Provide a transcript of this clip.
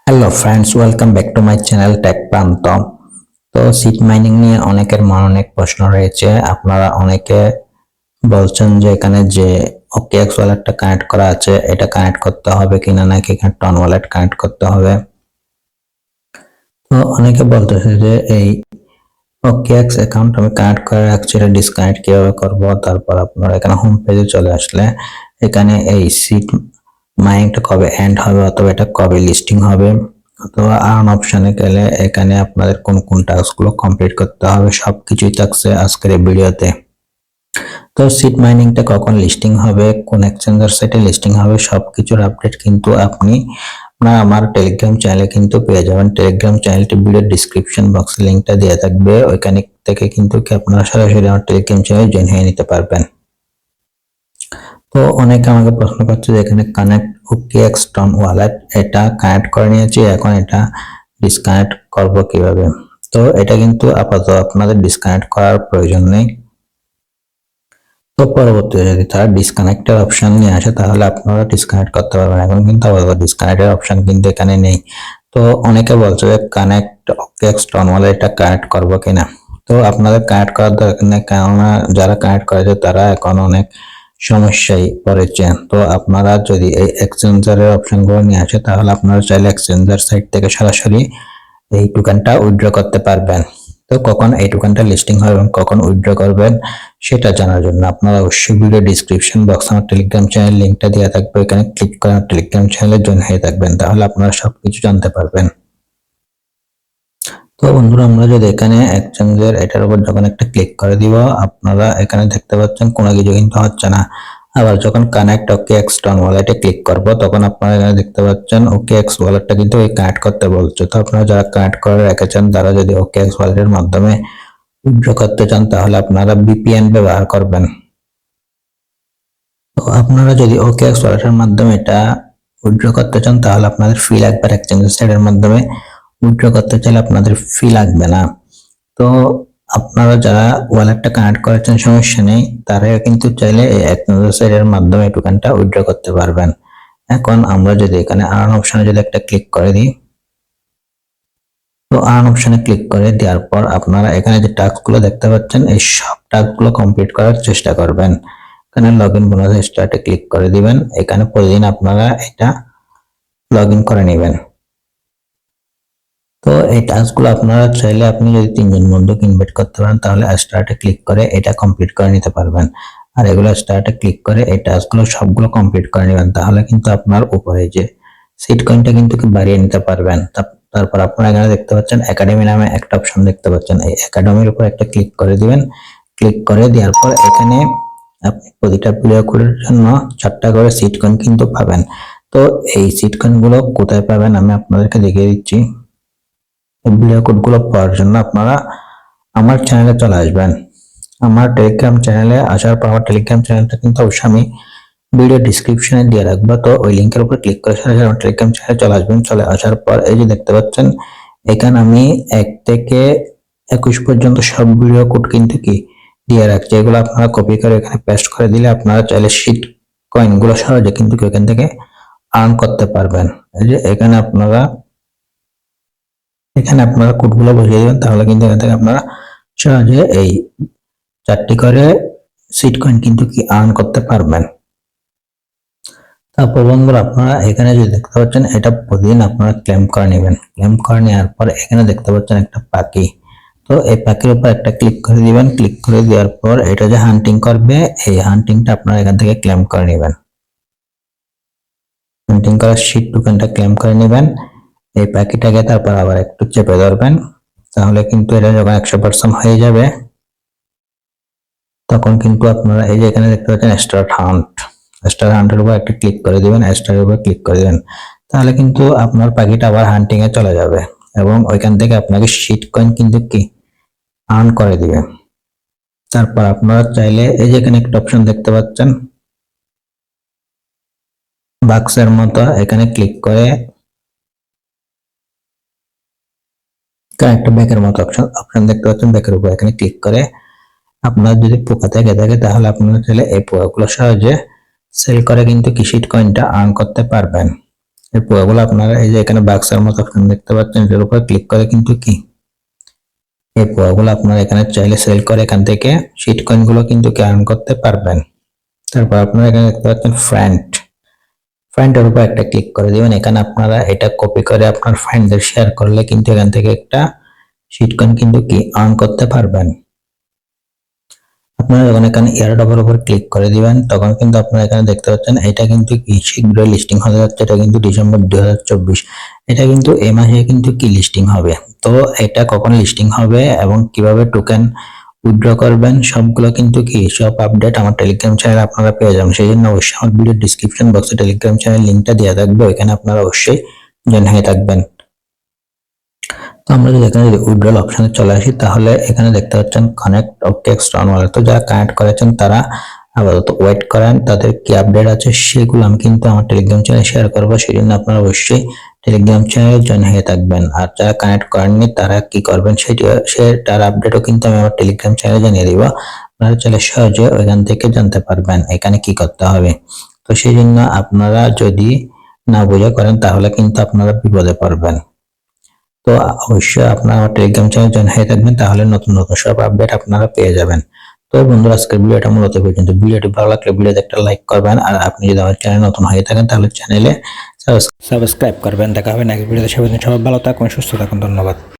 Hello friends, welcome back to my channel Tech Prant. তো seat mining নিয়ে অনেকের অনেক প্রশ্ন রয়েছে। আপনারা অনেকে বলছেন যে এখানে যে OKX ওয়ালেটটা কানেক্ট করা আছে এটা কানেক্ট করতে হবে কিনা, নাকি এখানে টন ওয়ালেট কানেক্ট করতে হবে। তো অনেকে বলতেছে যে এই OKX অ্যাকাউন্ট আমি কানেক্ট করে রাখছি, এটা ডিসকানেক্ট কিভাবে করব। তারপর আপনারা এখানে হোম পেজে চলে আসলে এখানে এই সিট মাইনিংটা কবে এন্ড হবে অথবা এটা কবে লিস্টিং হবে, অথবা আর্ন অপশনে গেলে এখানে আপনাদের কোন কোন টাস্কগুলো কমপ্লিট করতে হবে সবকিছুই থাকছে আজকের এই ভিডিওতে। তো সিট মাইনিংটা কখন লিস্টিং হবে, কোন এক্সচেঞ্জার সাইটে লিস্টিং হবে, সবকিছুর আপডেট কিন্তু আপনি আপনার আমার টেলিগ্রাম চ্যানেলে কিন্তু পেয়ে যাবেন। টেলিগ্রাম চ্যানেলটি ভিডিওর ডিসক্রিপশন বক্সে লিংকটা দেওয়া থাকবে, ওইখানে থেকে কিন্তু আপনারা সরাসরি আমার টেলিগ্রাম চ্যানেলে জয়েন হয়ে নিতে পারবেন। তো অনেকে আমাকে প্রশ্ন করছে যে এখানে কানেক্ট OKX টন ওয়ালেট, এটা কানেক্ট করে নিয়েছি, এখন এটা ডিসকানেক্ট করব কিভাবে। তো এটা কিন্তু আপাতত আপনাদের ডিসকানেক্ট করার প্রয়োজন নেই। তো পরবর্তীতে যদি তারা ডিসকানেক্টের অপশন নিয়ে আসে তাহলে আপনারা ডিসকানেক্ট করতে পারবেন। এখন কিন্তু আপাতত ডিসকানেক্টের অপশন কিন্তু এখানে নেই। তো অনেকে বলছে যে কানেক্ট OKX টন ওয়ালেট এটা কানেক্ট করব কিনা। তো আপনাদের কানেক্ট করার দরকার নেই, কেননা যারা কানেক্ট করেছে তারা এখন অনেক সমস্যায় পড়েছে। তো আপনারা যদি এই এক্সচেঞ্জারের অপশনগুলো নিয়ে আসে তাহলে আপনারা চাইলে এক্সচেঞ্জার সাইট থেকে সরাসরি এই টোকেনটা উইথড্র করতে পারবেন। তো কখন এই টোকেনটা লিস্টিং হবে এবং কখন উইথড্র করবেন সেটা জানার জন্য আপনারা অবশ্যই ভিডিও ডিসক্রিপশন বক্সে আমার টেলিগ্রাম চ্যানেল লিংকটা দেওয়া থাকবে, এখানে ক্লিক করে আমার টেলিগ্রাম চ্যানেলে জয়েন হয়ে থাকবেন, তাহলে আপনারা সবকিছু জানতে পারবেন। তো বন্ধুরা, আমরা যদি এখানে এক্সচেঞ্জের এটার উপর যখন একটা ক্লিক করে দিব, আপনারা এখানে দেখতে পাচ্ছেন কোনো কিছু কিন্তু হচ্ছে না। আবার যখন কানেক্ট OKX টন ওয়ালেটে ক্লিক করব তখন আপনারা এখানে দেখতে পাচ্ছেন OKX ওয়ালেটটা কিন্তু কানেক্ট করতে বলছে। তো আপনারা যারা কানেক্ট করে রেখেছেন তারা যদি OKX ওয়ালেটের মাধ্যমে উইথড্র করতে চান তাহলে আপনারা VPN ব্যবহার করবেন। তো আপনারা যদি OKX ওয়ালেটের মাধ্যমে এটা উইথড্র করতে চান তাহলে আপনাদের ফি লাগবে, এক্সচেঞ্জের সাইটের মাধ্যমে উইথড্র করতে চাইলে আপনাদের ফি লাগবে না। তো আপনারা যারা ওয়ালেটটা কানেক্ট করেছেন সমস্যা নেই, তারা কিন্তু চাইলে এই এক্সচেঞ্জের সাইটের মাধ্যমে টোকেনটা উইথড্র করতে পারবেন। এখন আমরা যদি এখানে আর্ন অপশনে যদি একটা ক্লিক করে দিই, তো আর্ন অপশনে ক্লিক করে দেওয়ার পর আপনারা এখানে যে টাস্কগুলো দেখতে পাচ্ছেন এই সব টাস্কগুলো কমপ্লিট করার চেষ্টা করবেন। এখানে লগইন বোনাস স্টার্টে ক্লিক করে দিবেন, এখানে প্রতিদিন আপনারা এটা লগইন করে নেবেন। তো এই টাস্কগুলো আপনারা চাইলে আপনি যদি 3 জন বন্ধুকে ইনভাইট করতে পারেন তাহলে স্টার্টে ক্লিক করে এটা কমপ্লিট করে নিতে পারবেন। আর এগুলো স্টার্টে ক্লিক করে এই টাস্কগুলো সবগুলো কমপ্লিট করে নেবেন, তাহলে কিন্তু আপনার উপরে যে সিট কয়েনটা কিন্তু বাড়িয়ে নিতে পারবেন। তারপর আপনারা এখানে দেখতে পাচ্ছেন একাডেমি নামে একটা অপশন দেখতে পাচ্ছেন, এই একাডেমির উপর একটা ক্লিক করে দিবেন। ক্লিক করে দেওয়ার পর এখানে আপনি প্রতিটা প্লে কোডের জন্য 4টা করে সিট কয়েন কিন্তু পাবেন। তো এই সিট কয়েন গুলো কোথায় পাবেন আমি আপনাদেরকে দেখিয়ে দিচ্ছি। ভিডিও কোডগুলো পাওয়ার জন্য আপনারা আমার চ্যানেলে চলে আসবেন। আমার টেলিগ্রাম চ্যানেলে আসার পর আমার টেলিগ্রাম চ্যানেলটা কিন্তু অবশ্যই আমি ভিডিও ডিসক্রিপশনে দিয়ে রাখবো। তো ওই লিঙ্কের উপর ক্লিক করে সরাসরি আমার টেলিগ্রাম চ্যানেলে চলে আসবেন। চলে আসার পর এই যে দেখতে পাচ্ছেন এখানে আমি 1 থেকে 21 পর্যন্ত সব ভিডিও কোড কিন্তু দিয়ে রাখছি, এগুলো আপনারা কপি করে এখানে পেস্ট করে দিলে আপনারা চাইলে শিট কয়েনগুলো সহজে কিন্তু এখান থেকে আর্ন করতে পারবেন। এই যে এখানে আপনারা কোডগুলো বসিয়ে দিবেন, তাহলে কিন্তু এখান থেকে আপনারা সহজে এই 4টি করে সিট কয়েন কিন্তু আর্ন করতে পারবেন। তারপর বন্ধুরা, আপনারা এখানে যে দেখতে পাচ্ছেন এটা প্রতিদিন আপনারা ক্লেম করে নেবেন। ক্লেম করে নেওয়ার পর এখানে দেখতে পাচ্ছেন একটা পাখি, তো এই পাখির উপর একটা ক্লিক করে দিবেন। ক্লিক করে দেওয়ার পর এটা যে হান্টিং করবে এই হান্টিংটা আপনারা এখান থেকে ক্লেম করে নেবেন। হান্টিং করার শিট টোকেনটা ক্লেম করে নেবেন। এই পাখিটাকে তারপর আবার একটু চেপে ধরবেন, তাহলে কিন্তু এটা যখন 100% হয়ে যাবে তখন কিন্তু আপনারা এই যে এখানে দেখতে পাচ্ছেন স্টার হান্টের উপর একটা ক্লিক করে দিবেন, স্টারের উপর ক্লিক করে দিবেন, তাহলে কিন্তু আপনার পাখিটা আবার হান্টিং এ চলে যাবে এবং ওইখান থেকে আপনাকে শিট কয়েন কিন্তু আর্ন করে দিবে। তারপর আপনারা চাইলে এই যে এখানে একটা অপশন দেখতে পাচ্ছেন বাক্সের মতো, এখানে ক্লিক করে একটা ব্যাকের মতো অপশন দেখতে পাচ্ছেন, ব্যাকের উপর এখানে ক্লিক করে আপনার যদি পোকা থেকে থাকে তাহলে আপনারা চাইলে এই পোকাগুলো সহজে সেল করে কিন্তু শিট কয়েনটা আর্ন করতে পারবেন। এর পুরোগুলো আপনারা এই যে এখানে বাক্সের মতো অপশন দেখতে পাচ্ছেন, এটার উপর ক্লিক করে কিন্তু কি এই পুরোগুলো আপনারা এখানে চাইলে সেল করে এখান থেকে শিট কয়েন গুলো কিন্তু কি আর্ন করতে পারবেন। তারপর আপনারা এখানে দেখতে পাচ্ছেন ফ্রেন্ডের উপর একটা ক্লিক করে দিবেন। এখানে আপনারা এটা কপি করে আপনার ফ্রেন্ডদের শেয়ার করলে কিন্তু এখান থেকে একটা শিট কয়েন কিন্তু কি আর্ন করতে পারবেন। আপনারা যখন এখানে এয়ারড্রপের উপর ক্লিক করে দিবেন তখন কিন্তু আপনারা এখানে দেখতে পাচ্ছেন এটা কিন্তু কি শীঘ্রই লিস্টিং হতে যাচ্ছে। এটা কিন্তু ডিসেম্বর 2024, এটা কিন্তু এই মাসে কিন্তু কি লিস্টিং হবে। তো এটা কখন লিস্টিং হবে এবং কিভাবে টোকেন উইথড্র করবেন সবগুলো কিন্তু কি সব আপডেট আমার টেলিগ্রাম চ্যানেলে আপনারা পেয়ে যাবেন। সেই জন্য অবশ্যই আমার ভিডিও ডিসক্রিপশন বক্সে টেলিগ্রাম চ্যানেল লিঙ্কটা দেওয়া থাকবে, ওইখানে আপনারা অবশ্যই জয়েন হয়ে থাকবেন। তো আমরা যদি এখানে উইথড্রল অপশনে চলে আসি তাহলে এখানে দেখতে পাচ্ছেন কানেক্ট OKX অন ওয়ালেট। তো যারা কানেক্ট করেছেন তারা আপাতত ওয়েট করেন, তাদের কি আপডেট আছে সেগুলো আমি কিন্তু আমার টেলিগ্রাম চ্যানেলে শেয়ার করবো। সেই জন্য আপনারা অবশ্যই টেলিগ্রাম চ্যানেলে জয়েন হয়ে থাকবেন। আর যারা কানেক্ট করেননি তারা কি করবেন সেটার আপডেটও কিন্তু আমি আমার টেলিগ্রাম চ্যানেলে জানিয়ে দিব। আপনারা চাইলে সহজে ওইখান থেকে জানতে পারবেন এখানে কি করতে হবে। তো সেই জন্য আপনারা যদি না বুঝে করেন তাহলে কিন্তু আপনারা বিপদে পড়বেন। তো অবশ্যই আপনারা আমার টেলিগ্রাম চ্যানেল জয়েন হয়ে থাকবেন, তাহলে নতুন নতুন সব আপডেট আপনারা পেয়ে যাবেন। তো বন্ধুরা আজকের ভিডিওটা মূলত পর্যন্ত। ভিডিওটি ভালো লাগলে ভিডিওতে একটা লাইক করবেন, আর আপনি যদি আমার চ্যানেল নতুন হয়ে থাকেন তাহলে চ্যানেলে সাবস্ক্রাইব করবেন। দেখা হবে নেক্সট ভিডিওতে। সবাই ভালো থাকুন, সুস্থ থাকুন, ধন্যবাদ।